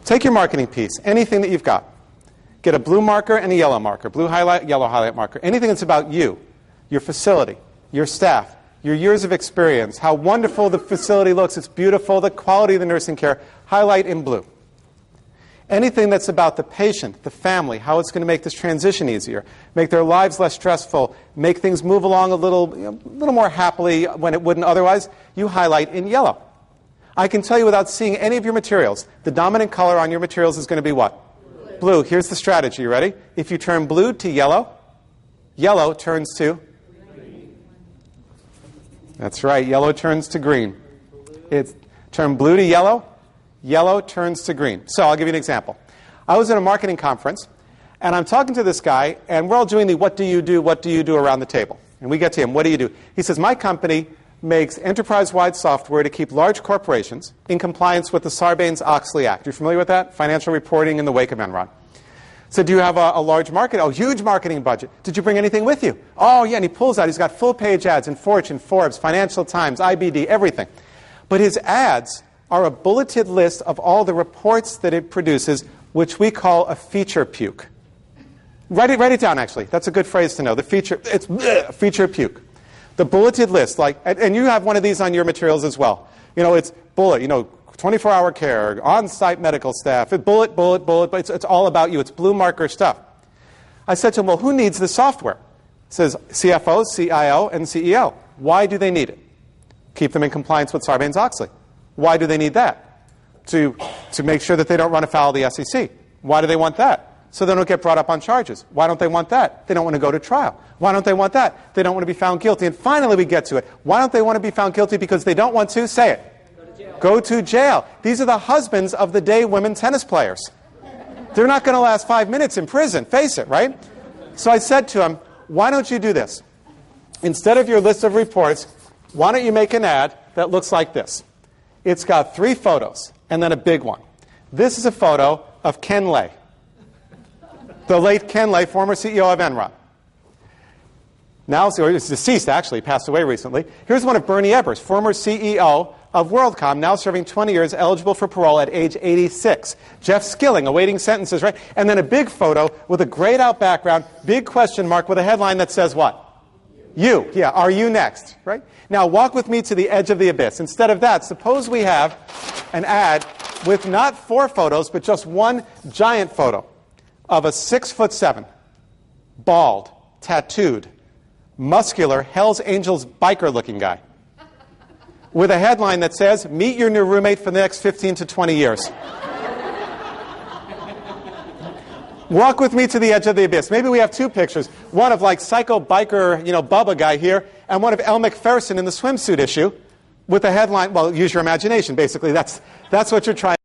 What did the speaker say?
Take your marketing piece, anything that you've got. Get a blue marker and a yellow marker, blue highlight, yellow highlight marker. Anything that's about you, your facility, your staff, your years of experience, how wonderful the facility looks, it's beautiful, the quality of the nursing care, highlight in blue. Anything that's about the patient, the family, how it's going to make this transition easier, make their lives less stressful, make things move along a little more happily when it wouldn't otherwise, you highlight in yellow. I can tell you without seeing any of your materials, the dominant color on your materials is going to be what? Blue. Here's the strategy. You ready? If you turn blue to yellow, yellow turns to green. That's right. Yellow turns to green. It's turn blue to yellow, yellow turns to green. So I'll give you an example. I was at a marketing conference, and I'm talking to this guy, and we're all doing the what do you do around the table. And we get to him, what do you do? He says, my company makes enterprise-wide software to keep large corporations in compliance with the Sarbanes-Oxley Act. You're familiar with that? Financial reporting in the wake of Enron. So do you have a large market? Oh, huge marketing budget. Did you bring anything with you? Oh, yeah, and he pulls out. He's got full-page ads in Fortune, Forbes, Financial Times, IBD, everything. But his ads are a bulleted list of all the reports that it produces, which we call a feature puke. Write it down, actually. That's a good phrase to know. The feature, it's feature puke. The bulleted list, like, and you have one of these on your materials as well. You know, it's bullet, 24-hour care, on-site medical staff, bullet, but it's all about you. It's blue marker stuff. I said to him, well, who needs this software? It says CFO, CIO, and CEO. Why do they need it? Keep them in compliance with Sarbanes-Oxley. Why do they need that? To make sure that they don't run afoul of the SEC. Why do they want that? So they don't get brought up on charges. Why don't they want that? They don't want to go to trial. Why don't they want that? They don't want to be found guilty. And finally we get to it. Why don't they want to be found guilty? Because they don't want to, say it, go to jail. These are the husbands of the day women tennis players. They're not going to last 5 minutes in prison, face it, right? So I said to him, why don't you do this? Instead of your list of reports, why don't you make an ad that looks like this? It's got 3 photos and then a big one. This is a photo of Ken Lay. The late Ken Lay, former CEO of Enron. Now, so he's deceased, actually, passed away recently. Here's one of Bernie Ebbers, former CEO of WorldCom, now serving 20 years, eligible for parole at age 86. Jeff Skilling, awaiting sentences, right? And then a big photo with a grayed out background, big question mark with a headline that says what? You. Yeah, are you next, right? Now, walk with me to the edge of the abyss. Instead of that, suppose we have an ad with not 4 photos, but just one giant photo of a 6'7", bald, tattooed, muscular, Hell's Angels biker-looking guy with a headline that says, meet your new roommate for the next 15 to 20 years. Walk with me to the edge of the abyss. Maybe we have 2 pictures. One of like psycho biker, Bubba guy here, and one of Elle Macpherson in the swimsuit issue with a headline, well, use your imagination, basically. That's what you're trying